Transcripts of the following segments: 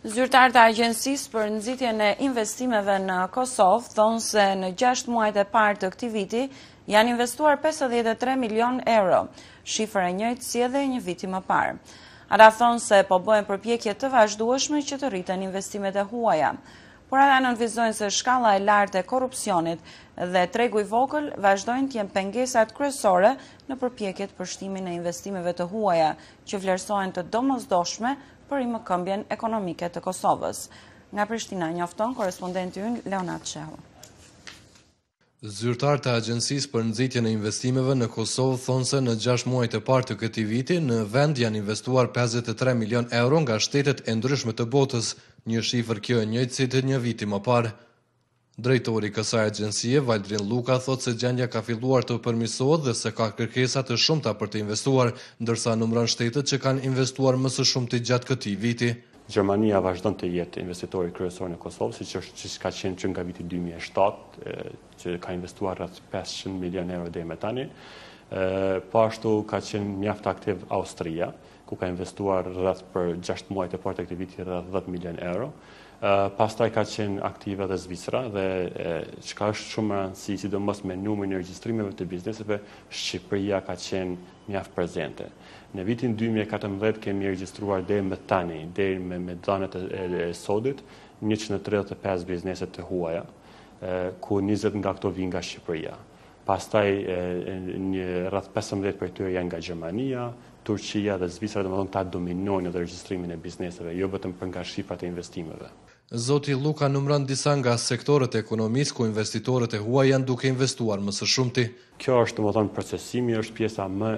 Zyrtarët e Agjencisë për nxitjen e investimeve në Kosovë thonë se në 6 muajt e parë të këtij viti janë investuar 53 milion euro, shifër e njëjtë si edhe një viti më parë. Ata thonë se po bëhen përpjekje të vazhdueshme që të rriten investimet e huaja, por ata nënvizojnë se shkalla e lartë e korrupsionit dhe tregu i vogël vazhdojnë të jenë pengesat kryesore në përpjekjet për shtimin e investimeve të huaja, që vlerësohen të domosdoshme për rimëkëmbjen ekonomike të Kosovës. Nga Prishtina njofton korespondenti ynë Leonard Shehu. Zyrtarët e Agjencisë për nxitjen e investimeve në Kosovë thonë se në 6 muajt e parë të këtij viti në vend janë investuar 53 milion euro nga shtetet e ndryshme të botës, një shifër kjo e njëjtë si të një viti më parë. Drejtori i kësaj agjencie, Valdrin Luka, thotë se gjendja ka filluar të përmirësohet dhe se ka kërkesa të shumta për të investuar, ndërsa numëron shtetet që kanë investuar më së shumti gjatë këtij viti. Gjermania vazhdon të jetë investitori kryesor në Kosovë, siç ka qenë që nga viti 2007, që ka investuar rreth 500 milion euro deri më tani. Po ashtu ka qenë mjaft aktiv Austria, ku ka investuar rreth për 6 muajt e parë të këtij viti rreth 10 milion euro. Pastaj ka qenë aktive dhe Zvicra dhe çka është shumë rëndësi, sidomos me numrin e regjistrimeve të bizneseve, Shqipëria ka qenë mjaft prezente. Në vitin 2014 kemi regjistruar deri më tani, deri me dhënat e sodit, 135 biznese të huaja, ku 20 nga ato vijnë nga Shqipëria. Pastaj rreth 15 prej tyre janë nga Gjermania, Turqia dhe Zvicra, domethënë ta dominojnë edhe regjistrimin e bizneseve, jo vetëm për nga shifrat e investimeve. Zoti Luka numëron disa nga sektorët e ekonomisë ku investitorët e huaj janë duke investuar më së shumti. Kjo është domethënë procesimi, është pjesa më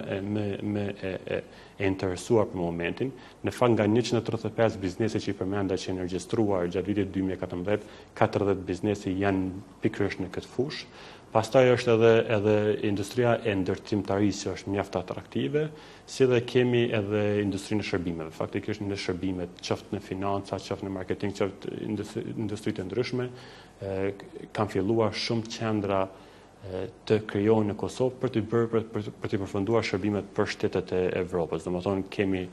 e interesuar për momentin. Në fakt nga 135 biznese që i përmenda që janë regjistruar gjatë vitit 2014, 40 biznese janë pikërisht në këtë fushë. Pastaj është edhe industria e ndërtimtarisë që është mjaft atraktive, si dhe kemi edhe industrinë e shërbimeve. Faktikisht në shërbimet, qoftë në financa, qoftë në marketing, qoftë industri të ndryshme, kanë filluar shumë qendra të krijohen në Kosovë për të përfunduar shërbimet për shtetet e Evropës. Domethënë kemi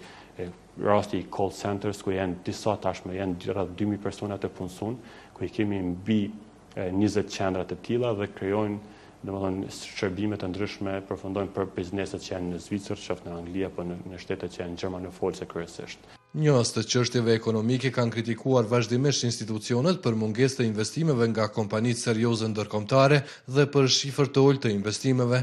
rasti i call centers ku janë disa tashmë janë rreth 2000 persona të punësuar, ku i kemi mbi 20 qendra të tilla dhe krijojnë domethënë shërbime të ndryshme, përfundojnë për bizneset që janë në Zvicër, qoftë në Angli apo në shtetet që janë gjermanofolse kryesisht. Njohës të çështjeve ekonomike kanë kritikuar vazhdimisht institucionet për mungesë të investimeve nga kompanitë serioze ndërkombëtare dhe për shifër të ulët të investimeve.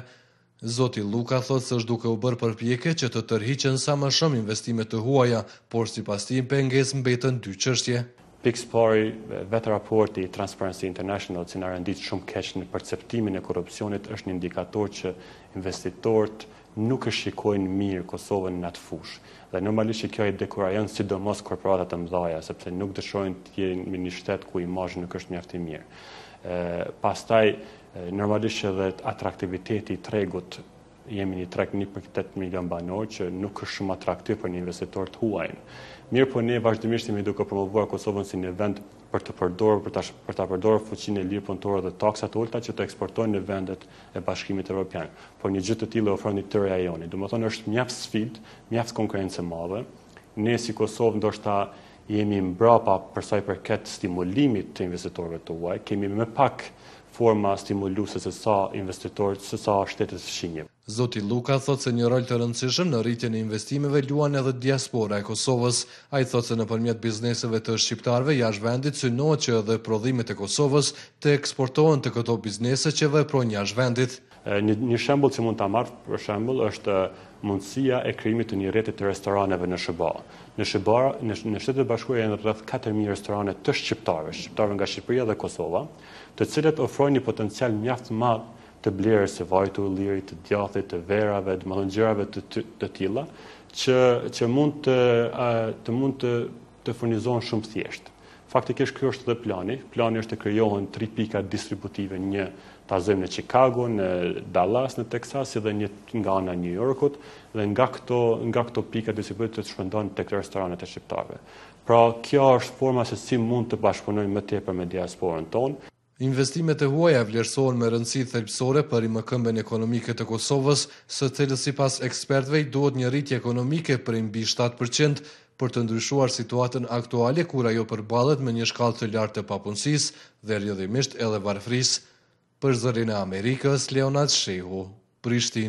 Zoti Luka thotë se është duke u bërë përpjekje që të tërhiqen sa më shumë investime të huaja, por sipas tij pengesë mbeten 2 çështje. Pikë pari, vetë raporti i Transparency International që na rendit shumë keq në perceptimin e korrupsionit është një indikator që investitorët nuk e shikojnë mirë Kosovën në atë fushë. Dhe normalisht që kjo i dekurajon sidomos korporatat e mëdha, sepse nuk dëshojnë të jenë në një shtet ku imazhi nuk është mjaft i mirë. Pastaj normalisht edhe atraktiviteti i tregut, jemi një treg 1.8 milion banor që nuk është shumë atraktiv për një investitor të huaj. Mirë po ne vazhdimisht jemi duke promovuar Kosovën si një vend për ta përdorur fuqinë e lirë punëtore dhe taksat e ulta që të eksportojnë në vendet e Bashkimit Evropian. Por një gjë të tillë ofron të rajoni. Domethënë është mjaft sfidë, mjaft konkurrencë e madhe. Ne si Kosovë ndoshta jemi mbrapa për sa i përket stimulimit të investitorëve të huaj, kemi më pak forma stimuluese se sa investitorët, se sa shtetet fshinje. Zoti Luka thotë se një rol të rëndësishëm në rritjen e investimeve luan edhe diaspora e Kosovës. Ai thotë se nëpërmjet bizneseve të shqiptarëve jashtë vendit synohet që edhe prodhimet e Kosovës të eksportohen të këto biznese që veprojnë jashtë vendit. Një shembull që mund ta marr për shembull është mundësia e krijimit të një rrjeti të restoraneve në SBA. Në Shtetet e Bashkuara janë rreth 4000 restorane të shqiptarëve nga Shqipëria dhe Kosova, të cilët ofrojnë një potencial mjaft madh të blerjes së vajit të ullirit, të djathit, të verave, domethënë gjërave të tilla që mund të furnizohen shumë thjesht. Faktikisht ky është edhe plani. Plani është të krijohen 3 pika distributive, një tazojmë në Chicago, në Dallas, në Texas dhe një nga ana e New Yorkut dhe nga këto pika distributive të shpëndon tek restoranet e shqiptarëve. Pra kjo është forma se si mund të bashkëpunojmë më tepër me diasporën tonë. Investimet e huaja vlerësohen me rëndësi thelbësore për rimëkëmbjen ekonomike të Kosovës, së cilës sipas ekspertëve duhet një rritje ekonomike për mbi 7%, për të ndryshuar situatën aktuale kur ajo përballet me një shkallë të lartë të papunësisë dhe rrjedhimisht edhe varfërisë. Për Zërin e Amerikës, Leonard Shehu, Prishtinë.